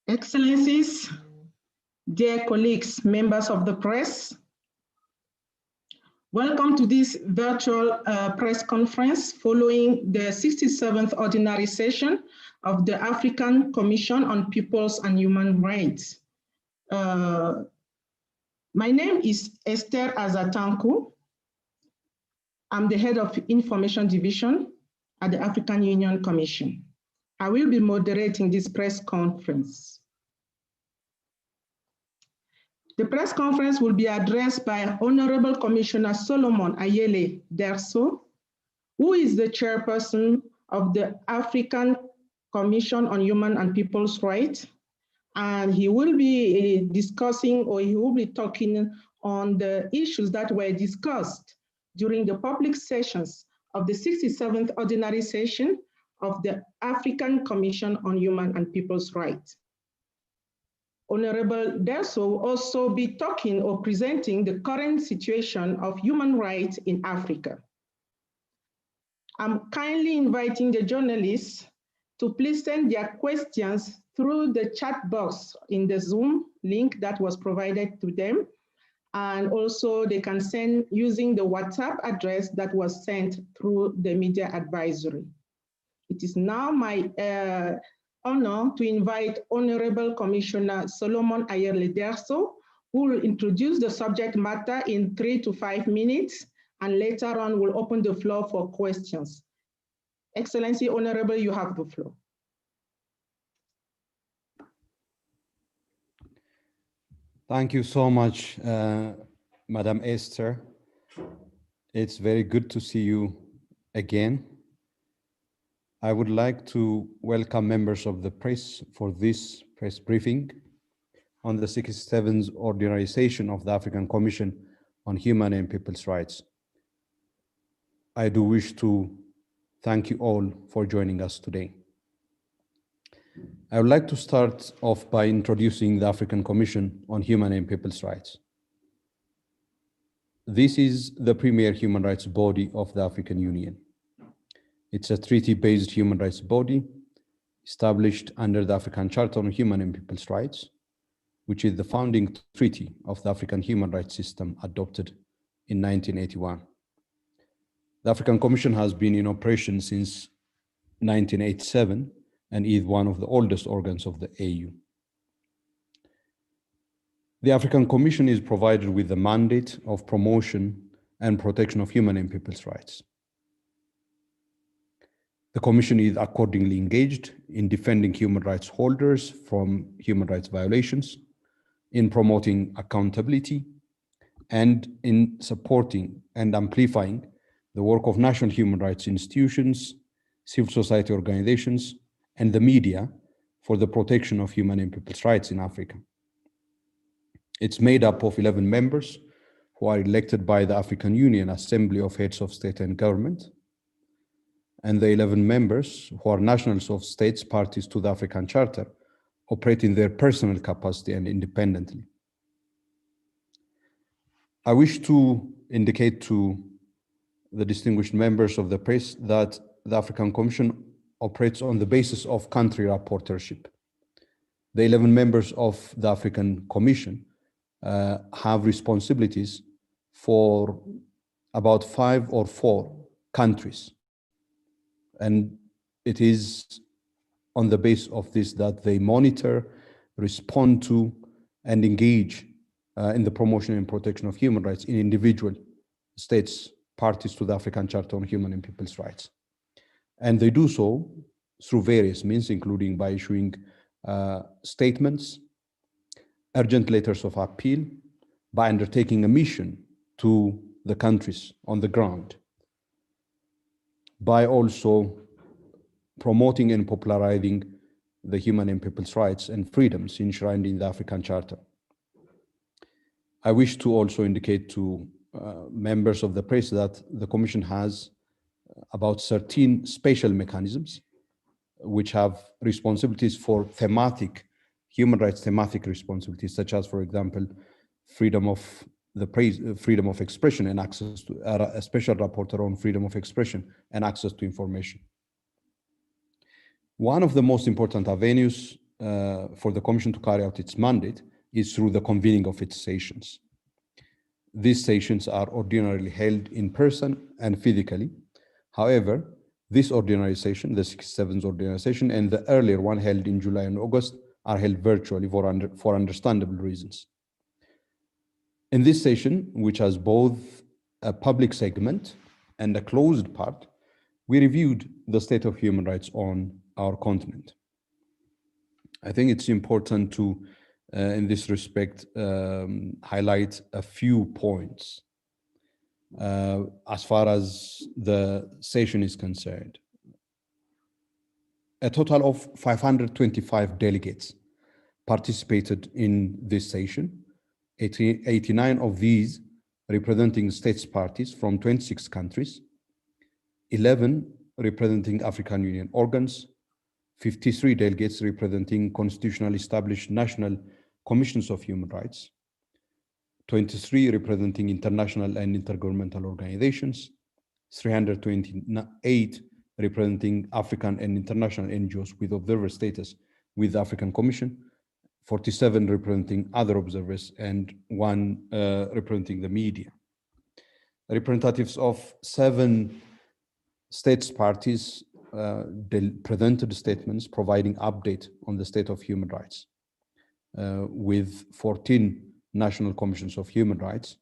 Excellencies, dear colleagues, members of the press, welcome to this virtual press conference following the 67th ordinary session of the African Commission on Peoples and Human Rights. My name is Esther Azatanku. I'm the head of Information Division at the African Union Commission. I will be moderating this press conference. The press conference will be addressed by Honorable Commissioner Solomon Ayele Derso, who is the chairperson of the African Commission on Human and People's Rights. And he will be discussing, or he will be talking on the issues that were discussed during the public sessions of the 67th ordinary session of the African Commission on Human and People's Rights. Honorable Derso will also be talking or presenting the current situation of human rights in Africa. I'm kindly inviting the journalists to please send their questions through the chat box in the Zoom link that was provided to them. And also they can send using the WhatsApp address that was sent through the media advisory. It is now my honor to invite Honorable Commissioner Solomon Ayele Derso, who will introduce the subject matter in 3 to 5 minutes, and later on we'll open the floor for questions. Excellency, Honorable, you have the floor. Thank you so much, Madam Esther. It's very good to see you again. I would like to welcome members of the press for this press briefing on the 67th ordinary session of the African Commission on Human and People's Rights. I do wish to thank you all for joining us today. I would like to start off by introducing the African Commission on Human and People's Rights. This is the premier human rights body of the African Union. It's a treaty-based human rights body established under the African Charter on Human and People's Rights, which is the founding treaty of the African human rights system adopted in 1981. The African Commission has been in operation since 1987 and is one of the oldest organs of the AU. The African Commission is provided with the mandate of promotion and protection of human and people's rights. The Commission is accordingly engaged in defending human rights holders from human rights violations, in promoting accountability, and in supporting and amplifying the work of national human rights institutions, civil society organizations, and the media for the protection of human and people's rights in Africa. It's made up of 11 members who are elected by the African Union Assembly of Heads of State and Government, and the 11 members who are nationals of states parties to the African Charter operate in their personal capacity and independently. I wish to indicate to the distinguished members of the press that the African Commission operates on the basis of country rapporteurship. The 11 members of the African Commission have responsibilities for about 5 or 4 countries. And it is on the basis of this that they monitor, respond to, and engage in the promotion and protection of human rights in individual states parties to the African Charter on Human and People's Rights. And they do so through various means, including by issuing statements, urgent letters of appeal, by undertaking a mission to the countries on the ground, by also promoting and popularizing the human and people's rights and freedoms enshrined in the African Charter. I wish to also indicate to members of the press that the Commission has about 13 special mechanisms which have responsibilities for thematic, human rights thematic responsibilities, such as, for example, freedom of the press, freedom of expression and access to a special rapporteur on freedom of expression and access to information. One of the most important avenues for the Commission to carry out its mandate is through the convening of its sessions. These sessions are ordinarily held in person and physically. However, this ordinary session, the 67th ordinary session, and the earlier one held in July and August are held virtually for understandable reasons. In this session, which has both a public segment and a closed part, we reviewed the state of human rights on our continent. I think it's important to, in this respect, highlight a few points as far as the session is concerned. A total of 525 delegates participated in this session, 89 of these representing states parties from 26 countries, 11 representing African Union organs, 53 delegates representing constitutionally established national commissions of human rights, 23 representing international and intergovernmental organizations, 328 representing African and international NGOs with observer status with the African Commission, 47 representing other observers, and 1 representing the media. Representatives of 7 states parties presented statements providing update on the state of human rights, with 14 national commissions of human rights,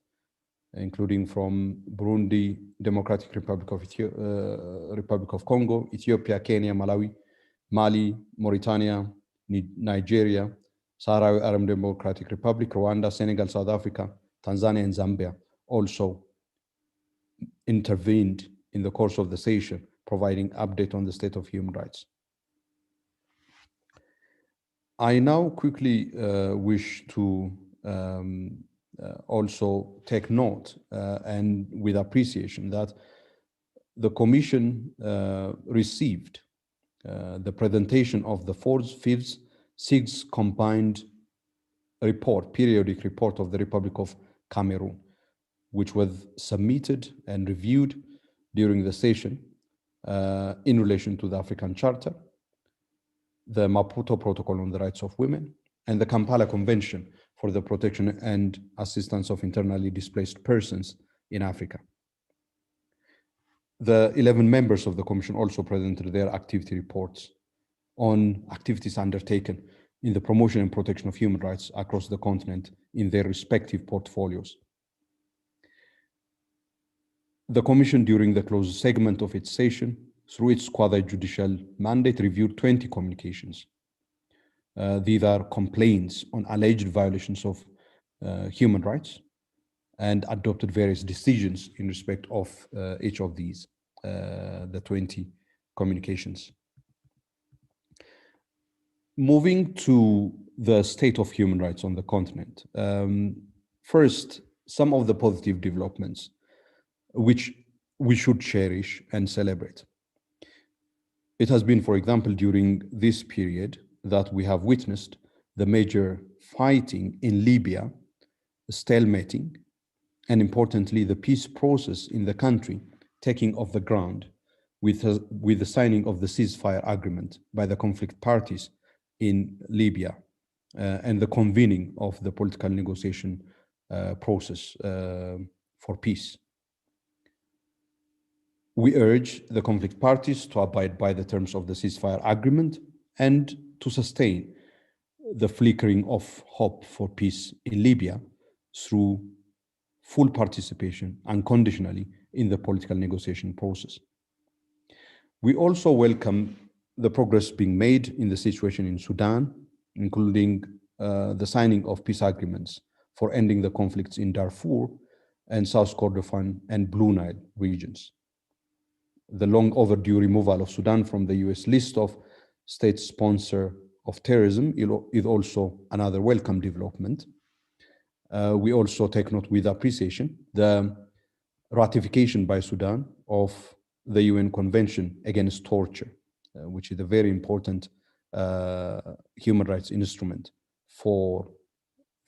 including from Burundi, Democratic Republic of Congo, Ethiopia, Kenya, Malawi, Mali, Mauritania, Nigeria, Sahrawi Arab Democratic Republic, Rwanda, Senegal, South Africa, Tanzania, and Zambia also intervened in the course of the session, providing update on the state of human rights. I now quickly wish to also take note and with appreciation that the Commission received the presentation of the 4th, 5th, 6th combined report, periodic report of the Republic of Cameroon, which was submitted and reviewed during the session in relation to the African Charter, the Maputo Protocol on the Rights of Women, and the Kampala Convention for the Protection and Assistance of Internally Displaced Persons in Africa. The 11 members of the Commission also presented their activity reports on activities undertaken in the promotion and protection of human rights across the continent in their respective portfolios. The Commission, during the closed segment of its session, through its quasi-judicial mandate, reviewed 20 communications. These are complaints on alleged violations of human rights, and adopted various decisions in respect of each of these, the 20 communications. Moving to the state of human rights on the continent. First, some of the positive developments which we should cherish and celebrate. It has been, for example, during this period that we have witnessed the major fighting in Libya, stalemating, and importantly, the peace process in the country taking off the ground with the signing of the ceasefire agreement by the conflict parties in Libya and the convening of the political negotiation process for peace. We urge the conflict parties to abide by the terms of the ceasefire agreement and to sustain the flickering of hope for peace in Libya through full participation unconditionally in the political negotiation process. We also welcome the progress being made in the situation in Sudan, including the signing of peace agreements for ending the conflicts in Darfur and South Kordofan and Blue Nile regions. The long overdue removal of Sudan from the US list of state sponsor of terrorism is also another welcome development. We also take note with appreciation the ratification by Sudan of the UN Convention Against Torture, which is a very important human rights instrument for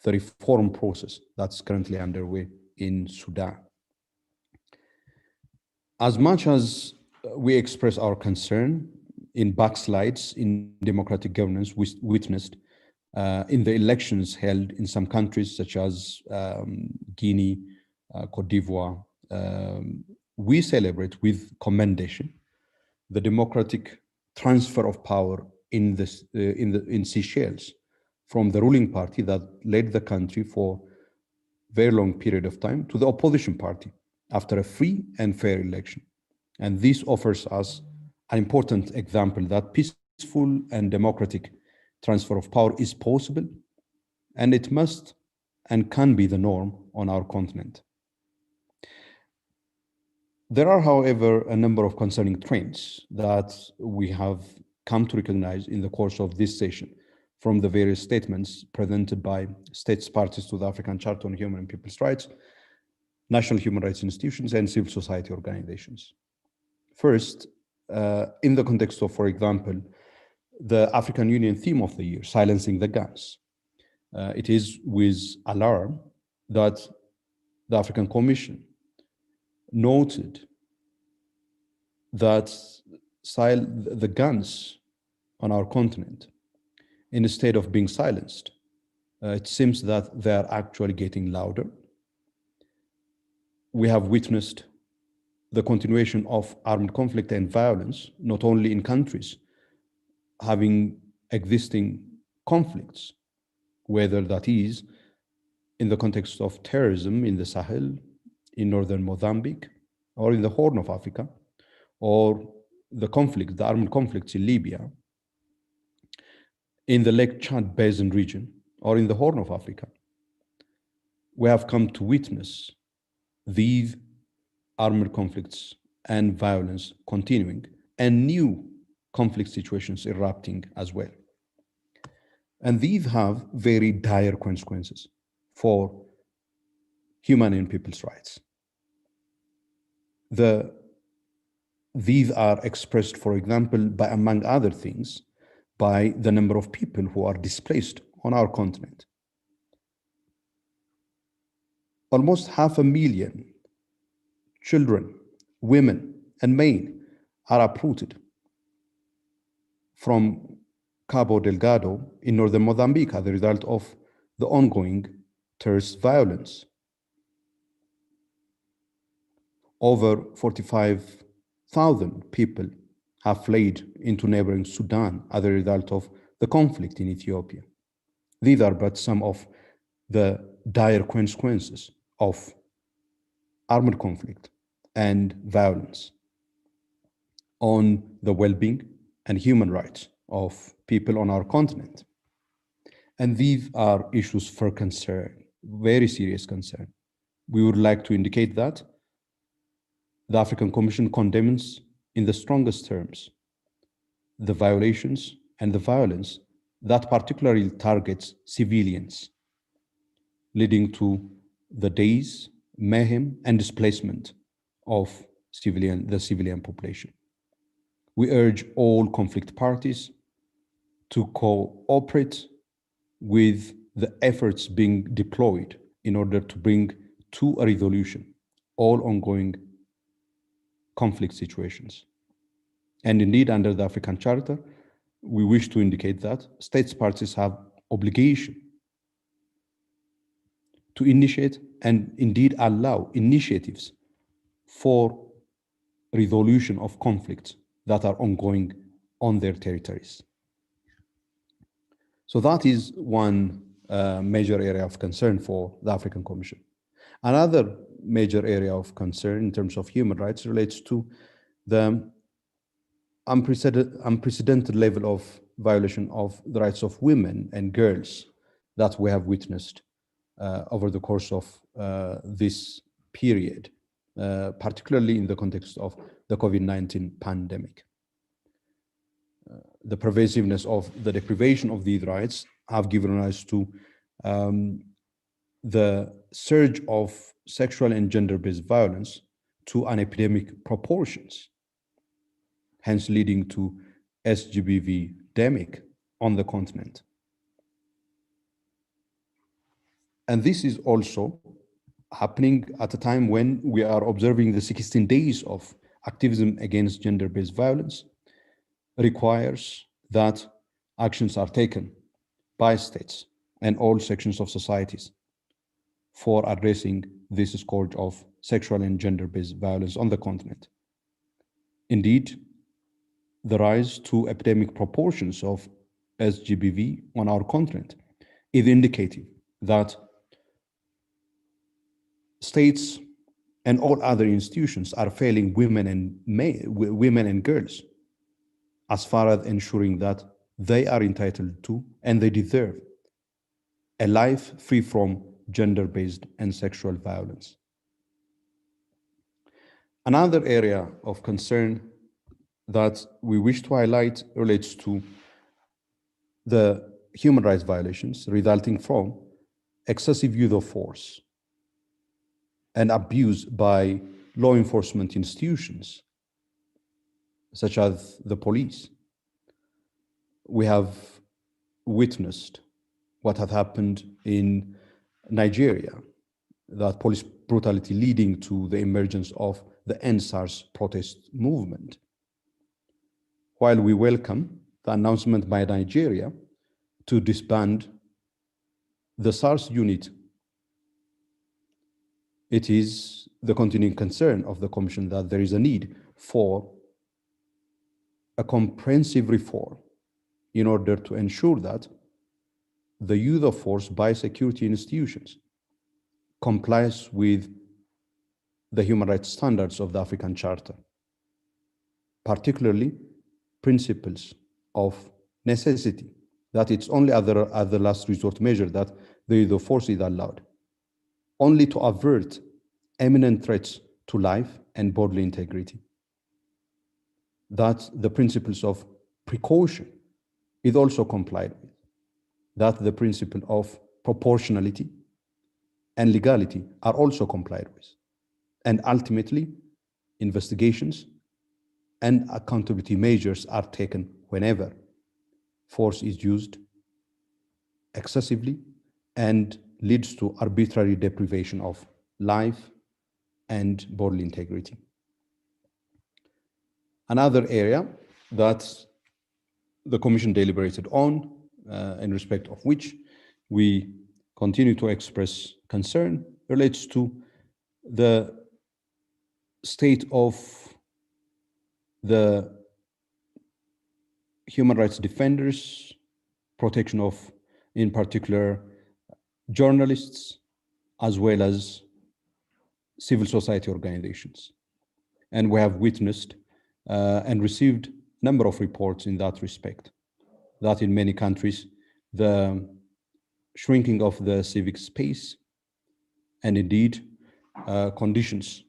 the reform process that's currently underway in Sudan. As much as we express our concern in backslides in democratic governance witnessed in the elections held in some countries such as Guinea, Cote d'Ivoire. We celebrate with commendation the democratic transfer of power in Seychelles from the ruling party that led the country for a very long period of time to the opposition party after a free and fair election. And this offers us an important example that peaceful and democratic transfer of power is possible, and it must and can be the norm on our continent. There are, however, a number of concerning trends that we have come to recognize in the course of this session from the various statements presented by states parties to the African Charter on Human and People's Rights, national human rights institutions, and civil society organizations. First, in the context of, for example, the African Union theme of the year, silencing the guns, it is with alarm that the African Commission noted that the guns on our continent, instead of being silenced, it seems that they are actually getting louder. We have witnessed the continuation of armed conflict and violence, not only in countries having existing conflicts, whether that is in the context of terrorism in the Sahel, in northern Mozambique, or in the Horn of Africa, or the armed conflicts in Libya, in the Lake Chad Basin region, or in the Horn of Africa. We have come to witness these armed conflicts and violence continuing, and new conflict situations erupting as well. And these have very dire consequences for human and people's rights. These are expressed, for example, by, among other things, by the number of people who are displaced on our continent. Almost 500,000 children, women, and men are uprooted from Cabo Delgado in northern Mozambique as a result of the ongoing terrorist violence. Over 45,000 people have fled into neighboring Sudan as a result of the conflict in Ethiopia. These are but some of the dire consequences of armed conflict and violence on the well-being and human rights of people on our continent. And these are issues for concern, very serious concern. We would like to indicate that the African Commission condemns in the strongest terms the violations and the violence that particularly targets civilians, leading to the days, mayhem, and displacement of the civilian population. We urge all conflict parties to cooperate with the efforts being deployed in order to bring to a resolution all ongoing conflict situations. And indeed, under the African Charter, we wish to indicate that states parties have obligation to initiate and indeed allow initiatives for resolution of conflicts that are ongoing on their territories. So that is one major area of concern for the African Commission. Another major area of concern in terms of human rights relates to the unprecedented level of violation of the rights of women and girls that we have witnessed over the course of this period, particularly in the context of the COVID-19 pandemic. The pervasiveness of the deprivation of these rights have given rise to the surge of sexual and gender-based violence to an epidemic proportions, hence leading to SGBV endemic on the continent. And this is also happening at a time when we are observing the 16 days of activism against gender-based violence, requires that actions are taken by states and all sections of societies for addressing this scourge of sexual and gender-based violence on the continent. Indeed, the rise to epidemic proportions of SGBV on our continent is indicative that states and all other institutions are failing women and girls as far as ensuring that they are entitled to and they deserve a life free from gender-based and sexual violence. Another area of concern that we wish to highlight relates to the human rights violations resulting from excessive use of force and abuse by law enforcement institutions, such as the police. We have witnessed what had happened in Nigeria, that police brutality leading to the emergence of the End SARS protest movement. While we welcome the announcement by Nigeria to disband the SARS unit, it is the continuing concern of the Commission that there is a need for a comprehensive reform in order to ensure that the use of force by security institutions complies with the human rights standards of the African Charter, particularly principles of necessity, that it's only at the last resort measure that the use of force is allowed, only to avert imminent threats to life and bodily integrity. That the principles of precaution is also complied with, that the principle of proportionality and legality are also complied with, and ultimately investigations and accountability measures are taken whenever force is used excessively and leads to arbitrary deprivation of life and bodily integrity. Another area that the Commission deliberated on, in respect of which we continue to express concern, relates to the state of the human rights defenders, protection of, in particular, journalists, as well as civil society organizations. And we have witnessed and received a number of reports in that respect, that in many countries, the shrinking of the civic space and indeed conditions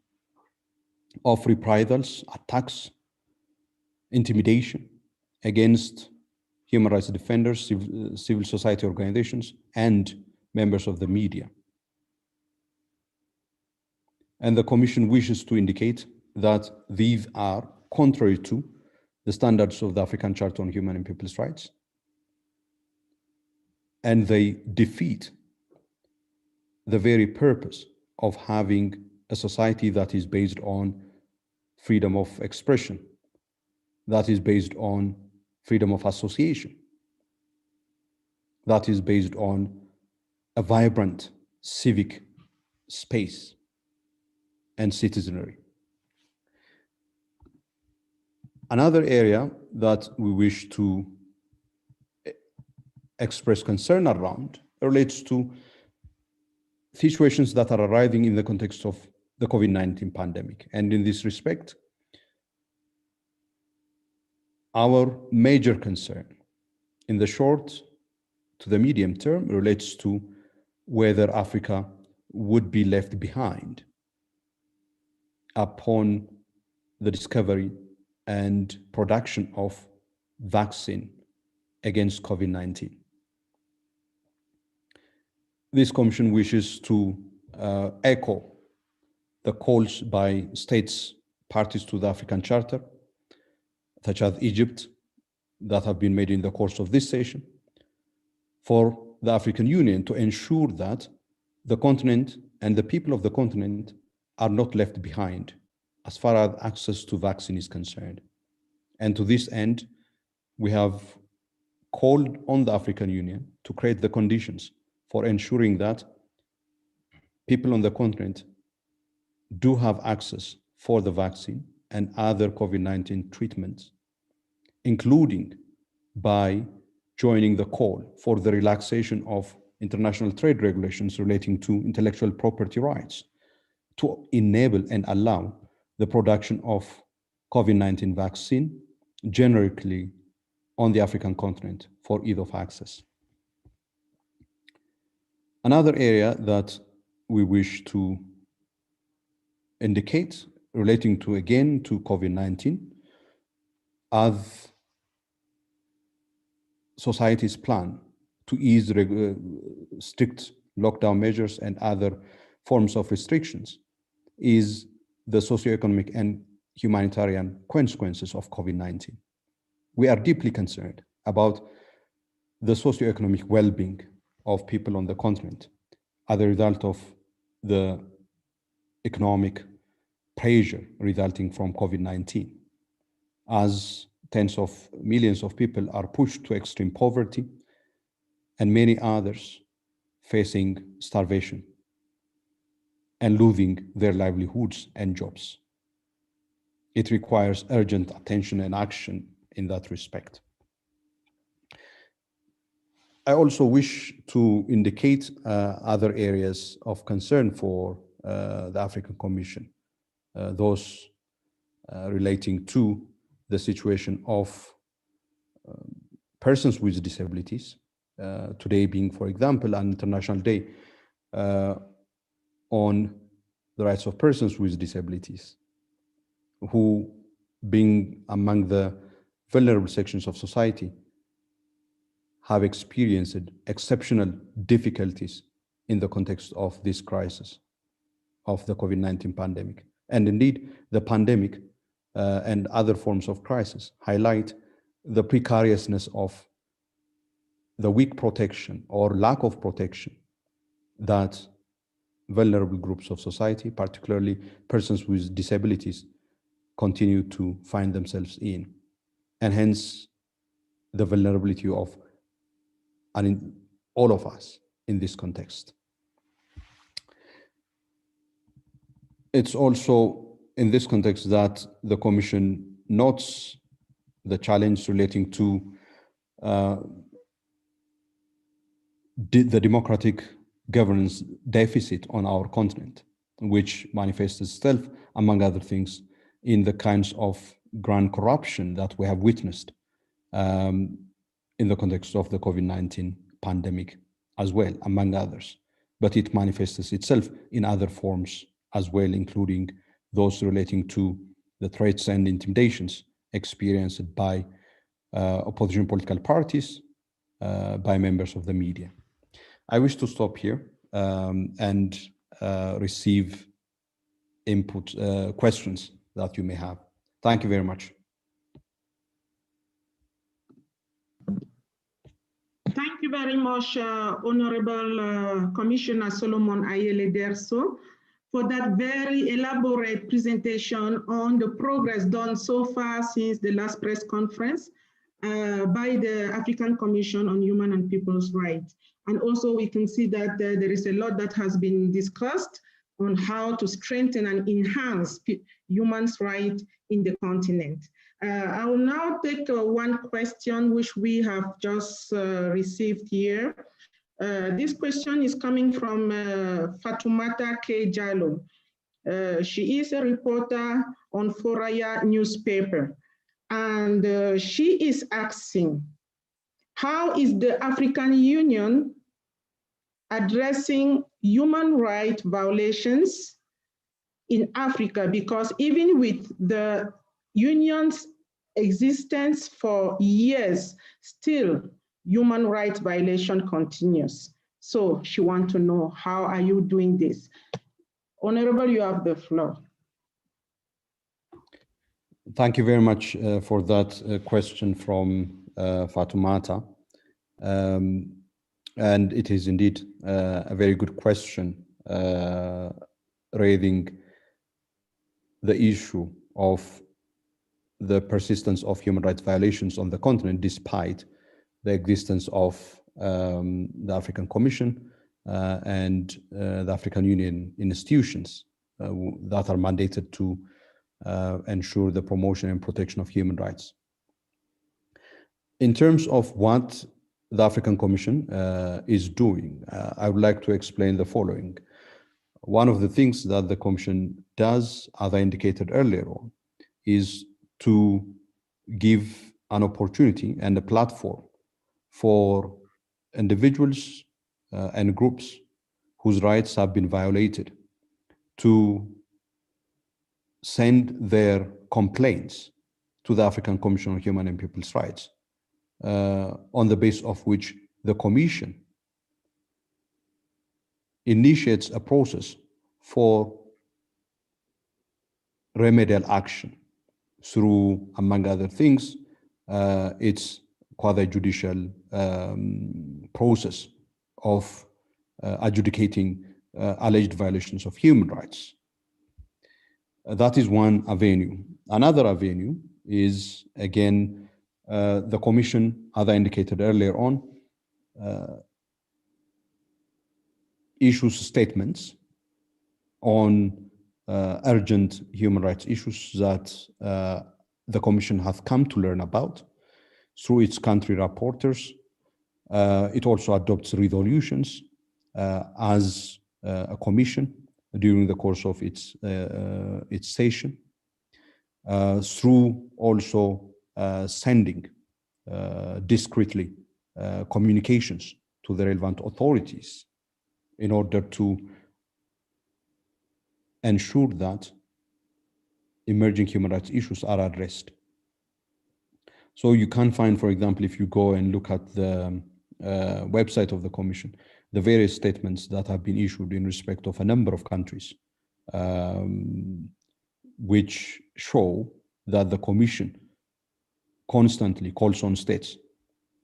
of reprisals, attacks, intimidation against human rights defenders, civil society organizations, and members of the media. And the Commission wishes to indicate that these are contrary to the standards of the African Charter on Human and People's Rights, and they defeat the very purpose of having a society that is based on freedom of expression, that is based on freedom of association, that is based on a vibrant civic space and citizenry. Another area that we wish to express concern around relates to situations that are arising in the context of the COVID-19 pandemic. And in this respect, our major concern in the short to the medium term relates to whether Africa would be left behind upon the discovery and production of vaccine against COVID-19. This Commission wishes to echo the calls by states parties to the African Charter, such as Egypt, that have been made in the course of this session, for the African Union to ensure that the continent and the people of the continent are not left behind as far as access to vaccine is concerned. And to this end, we have called on the African Union to create the conditions for ensuring that people on the continent do have access for the vaccine and other COVID-19 treatments, including by joining the call for the relaxation of international trade regulations relating to intellectual property rights to enable and allow the production of COVID-19 vaccine generically on the African continent for ease of access. Another area that we wish to indicate relating to, again, to COVID-19, as society's plan to ease strict lockdown measures and other forms of restrictions, is the socioeconomic and humanitarian consequences of COVID-19. We are deeply concerned about the socioeconomic well-being of people on the continent as a result of the economic pressure resulting from COVID-19, as tens of millions of people are pushed to extreme poverty and many others facing starvation and losing their livelihoods and jobs. It requires urgent attention and action in that respect. I also wish to indicate other areas of concern for the African Commission, those relating to the situation of persons with disabilities, today being, for example, an International Day on the rights of persons with disabilities, who, being among the vulnerable sections of society, have experienced exceptional difficulties in the context of this crisis of the COVID-19 pandemic. And indeed, the pandemic and other forms of crisis highlight the precariousness of the weak protection or lack of protection that vulnerable groups of society, particularly persons with disabilities, continue to find themselves in, and hence the vulnerability of all of us in this context. It's also in this context that the Commission notes the challenge relating to the democratic governance deficit on our continent, which manifests itself, among other things, in the kinds of grand corruption that we have witnessed in the context of the COVID-19 pandemic as well, among others. But it manifests itself in other forms as well, including those relating to the threats and intimidations experienced by opposition political parties, by members of the media. I wish to stop here and receive input, questions that you may have. Thank you very much. Thank you very much, Honorable Commissioner Solomon Ayele Derso, for that very elaborate presentation on the progress done so far since the last press conference by the African Commission on Human and People's Rights. And also we can see that there is a lot that has been discussed on how to strengthen and enhance human rights in the continent. I will now take one question which we have just received here. This question is coming from Fatoumata K. Jallo. She is a reporter on Foraya newspaper, and she is asking, how is the African Union addressing human rights violations in Africa? Because even with the Union's existence for years, still human rights violation continues. So she wants to know, how are you doing this? Honorable, you have the floor. Thank you very much for that question from Fatoumata. And it is indeed a very good question, raising the issue of the persistence of human rights violations on the continent, despite the existence of the African Commission and the African Union institutions that are mandated to ensure the promotion and protection of human rights. In terms of what the African Commission is doing, I would like to explain the following. One of the things that the Commission does, as I indicated earlier on, is to give an opportunity and a platform for individuals and groups whose rights have been violated to send their complaints to the African Commission on Human and People's Rights, on the basis of which the Commission initiates a process for remedial action through, among other things, its quasi-judicial process of adjudicating alleged violations of human rights. That is one avenue. Another avenue is, again, the Commission, as I indicated earlier on, issues statements on urgent human rights issues that the Commission has come to learn about through its country rapporteurs. It also adopts resolutions as a Commission during the course of its session, through also sending discreetly communications to the relevant authorities in order to ensure that emerging human rights issues are addressed. So you can find, for example, if you go and look at the website of the Commission, the various statements that have been issued in respect of a number of countries, which show that the Commission constantly calls on states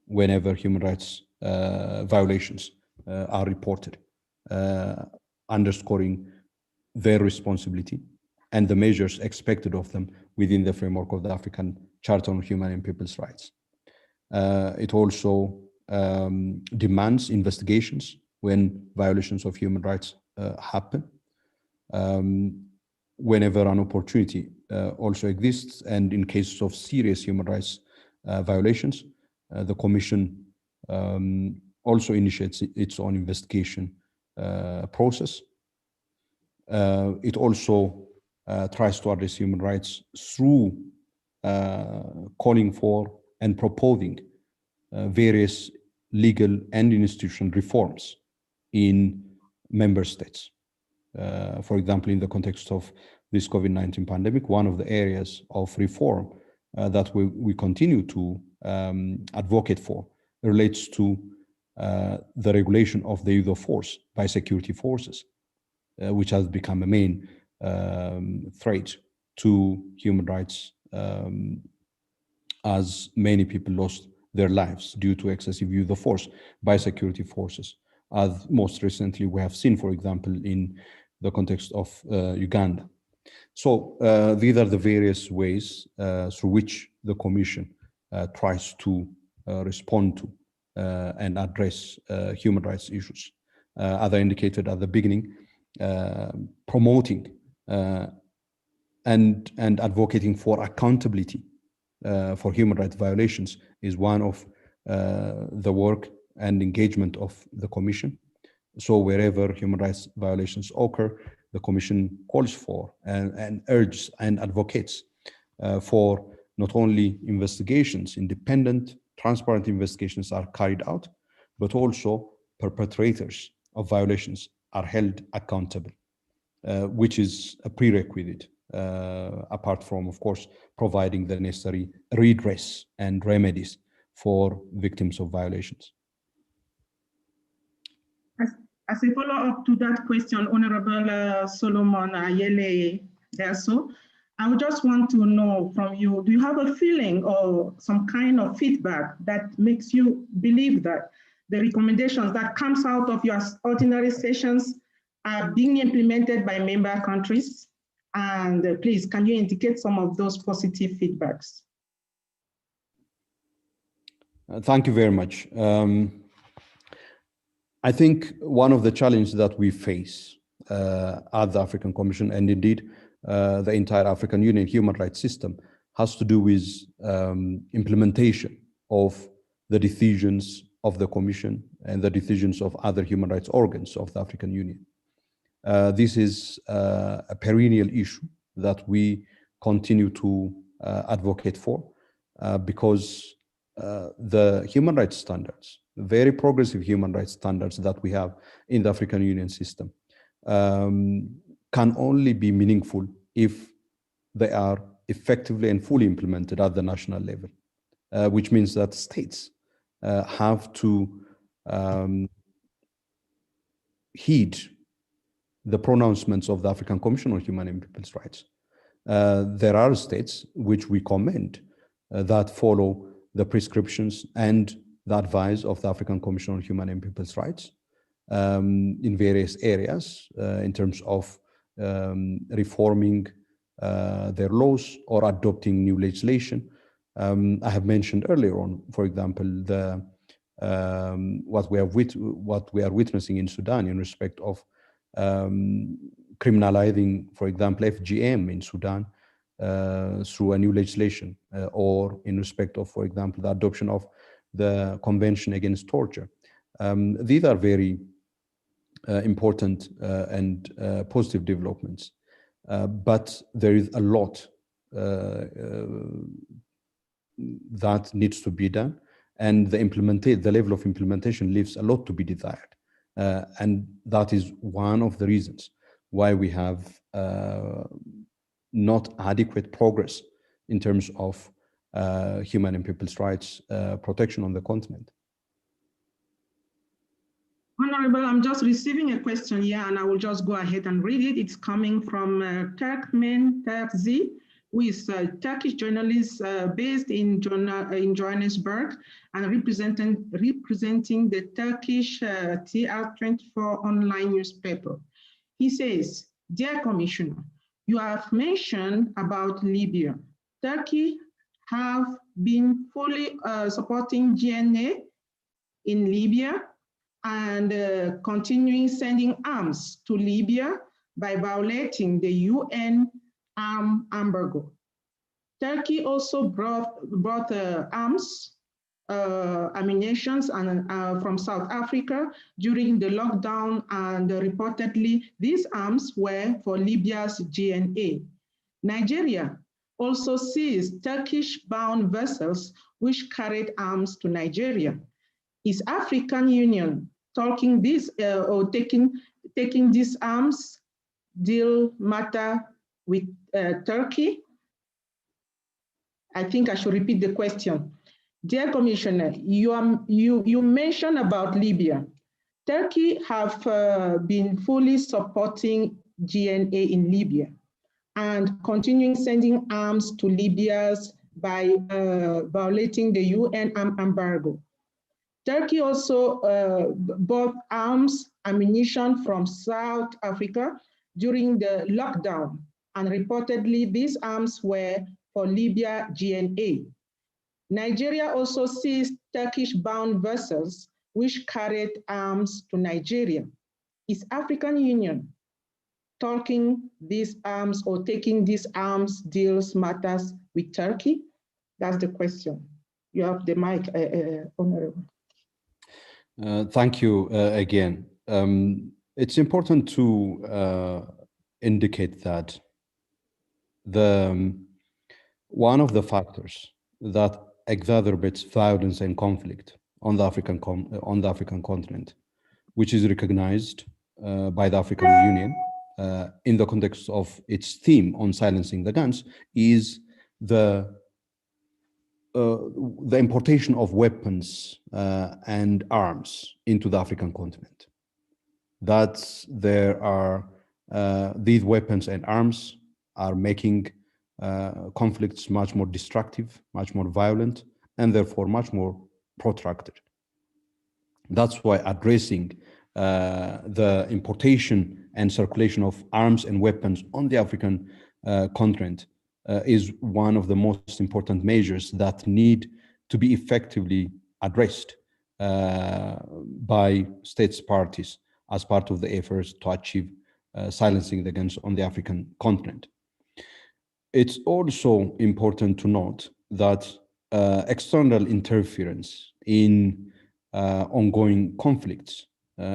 whenever human rights violations are reported, underscoring their responsibility and the measures expected of them within the framework of the African Charter on Human and People's Rights. It also demands investigations when violations of human rights happen, whenever an opportunity also exists, and in cases of serious human rights violations, the Commission also initiates its own investigation process. It also tries to address human rights through calling for and proposing various legal and institutional reforms in member states. For example, in the context of this COVID-19 pandemic, one of the areas of reform that we continue to advocate for relates to the regulation of the use of force by security forces, which has become a main threat to human rights, as many people lost their lives due to excessive use of force by security forces, as most recently we have seen, for example, in the context of Uganda. So these are the various ways through which the Commission tries to respond to and address human rights issues. As I indicated at the beginning, promoting and advocating for accountability for human rights violations is one of the work and engagement of the Commission. So wherever human rights violations occur, the Commission calls for and urges and advocates for not only investigations, independent, transparent investigations are carried out, but also perpetrators of violations are held accountable, which is a prerequisite, apart from, of course, providing the necessary redress and remedies for victims of violations. As a follow-up to that question, Honorable Solomon Ayele Derso, I would just want to know from you, do you have a feeling or some kind of feedback that makes you believe that the recommendations that comes out of your ordinary sessions are being implemented by member countries? And please, can you indicate some of those positive feedbacks? Thank you very much. I think one of the challenges that we face at the African Commission, and indeed the entire African Union human rights system, has to do with implementation of the decisions of the Commission and the decisions of other human rights organs of the African Union. This is a perennial issue that we continue to advocate for because the human rights standards, very progressive human rights standards that we have in the African Union system can only be meaningful if they are effectively and fully implemented at the national level, which means that states have to heed the pronouncements of the African Commission on Human and People's Rights. There are states which we commend that follow the prescriptions and the advice of the African Commission on Human and People's Rights in various areas in terms of reforming their laws or adopting new legislation. I have mentioned earlier on, for example, the what we are witnessing in Sudan in respect of criminalizing, for example, FGM in Sudan through a new legislation, or in respect of, for example, the adoption of the Convention Against Torture. These are very important and positive developments, but there is a lot that needs to be done, and the level of implementation leaves a lot to be desired. And that is one of the reasons why we have not adequate progress in terms of human and people's rights protection on the continent. Honorable, I'm just receiving a question here, and I will just go ahead and read it. It's coming from Turkmen Terzi, who is a Turkish journalist based in Johannesburg and representing the Turkish TR24 online newspaper. He says, "Dear Commissioner, you have mentioned about Libya. Turkey have been fully supporting GNA in Libya and continuing sending arms to Libya by violating the UN arm embargo. Turkey also brought arms, ammunition from South Africa during the lockdown, and reportedly these arms were for Libya's GNA. Nigeria also seized Turkish-bound vessels which carried arms to Nigeria. Is African Union talking this or taking these arms deal matter with Turkey?" I think I should repeat the question. Dear Commissioner, you mentioned about Libya. Turkey have been fully supporting GNA in Libya and continuing sending arms to Libya by violating the UN embargo. Turkey also bought arms, ammunition from South Africa during the lockdown, and reportedly these arms were for Libya GNA. Nigeria also seized Turkish-bound vessels which carried arms to Nigeria. Is African Union talking these arms or taking these arms deals matters with Turkey? That's the question. You have the mic, Honorable. Thank you again. It's important to indicate that one of the factors that exacerbates violence and conflict on the African continent, which is recognized by the African Union in the context of its theme on silencing the guns, is the importation of weapons and arms into the African continent. That there are these weapons and arms are making conflicts much more destructive, much more violent, and therefore much more protracted. That's why addressing the importation and circulation of arms and weapons on the African continent is one of the most important measures that need to be effectively addressed by states parties as part of the efforts to achieve silencing the guns on the African continent. It's also important to note that external interference in ongoing conflicts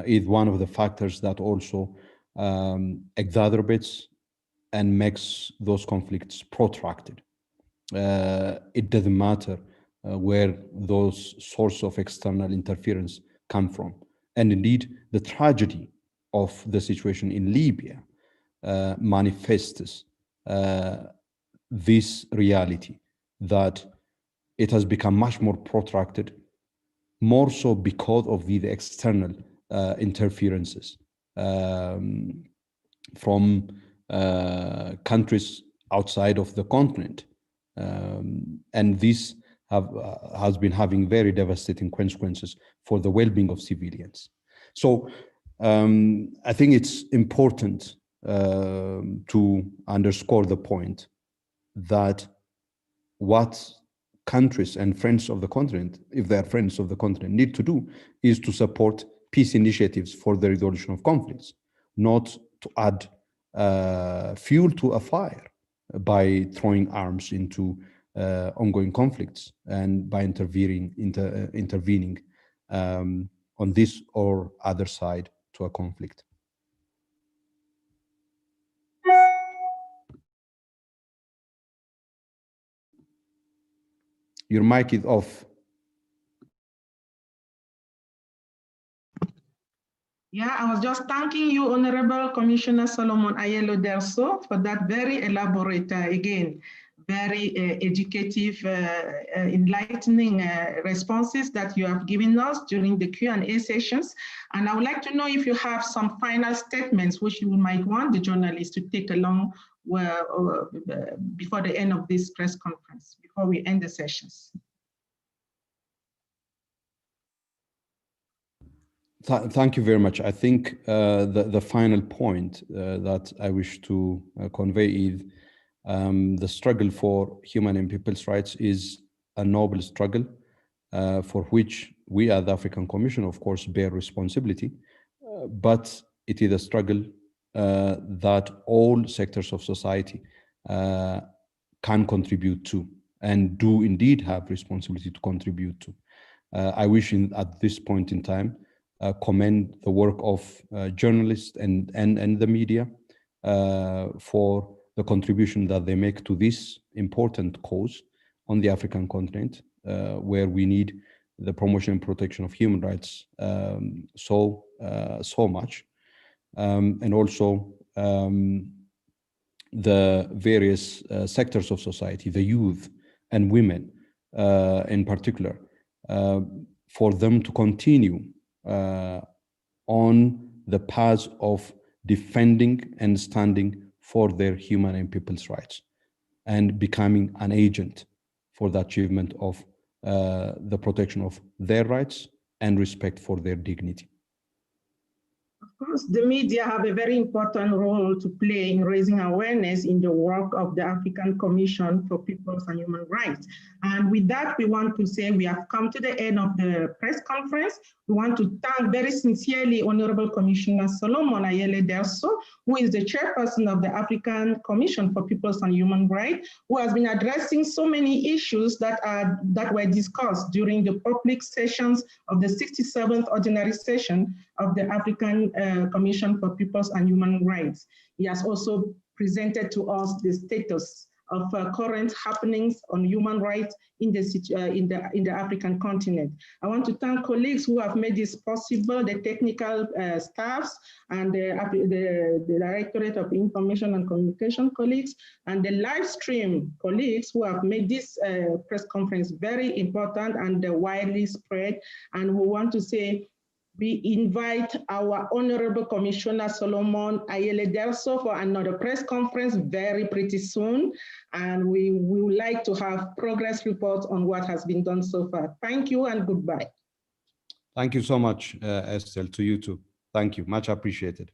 is one of the factors that also exacerbates and makes those conflicts protracted. It doesn't matter where those sources of external interference come from. And indeed, the tragedy of the situation in Libya manifests this reality that it has become much more protracted, more so because of the external interferences from countries outside of the continent. And this has been having very devastating consequences for the well-being of civilians. So I think it's important to underscore the point that what countries and friends of the continent, if they are friends of the continent, need to do is to support peace initiatives for the resolution of conflicts, not to add fuel to a fire by throwing arms into ongoing conflicts and by intervening on this or other side to a conflict. Your mic is off. Yeah, I was just thanking you, Honorable Commissioner Solomon Ayelo Derso, for that very elaborate, again, very educative, enlightening responses that you have given us during the Q&A sessions. And I would like to know if you have some final statements which you might want the journalists to take along before the end of this press conference, before we end the sessions. Thank you very much. I think the final point that I wish to convey is the struggle for human and people's rights is a noble struggle for which we at the African Commission, of course, bear responsibility, but it is a struggle that all sectors of society can contribute to and do indeed have responsibility to contribute to. I wish at this point in time commend the work of journalists and the media for the contribution that they make to this important cause on the African continent, where we need the promotion and protection of human rights so much, and also the various sectors of society, the youth and women in particular, for them to continue on the path of defending and standing for their human and people's rights and becoming an agent for the achievement of the protection of their rights and respect for their dignity. Of course, the media have a very important role to play in raising awareness in the work of the African Commission for Peoples and Human Rights. And with that, we want to say we have come to the end of the press conference. We want to thank very sincerely Honorable Commissioner Solomon Ayelo Derso, who is the chairperson of the African Commission for Peoples and Human Rights, who has been addressing so many issues that were discussed during the public sessions of the 67th Ordinary Session of the African Commission for Peoples and Human Rights. He has also presented to us the status of current happenings on human rights in the African continent. I want to thank colleagues who have made this possible, the technical staffs and the Directorate of Information and Communication colleagues, and the live stream colleagues who have made this press conference very important and widely spread. And we want to say, we invite our Honorable Commissioner Solomon Ayelo Derso for another press conference very pretty soon. And we would like to have progress reports on what has been done so far. Thank you and goodbye. Thank you so much, Estelle, to you too. Thank you, much appreciated.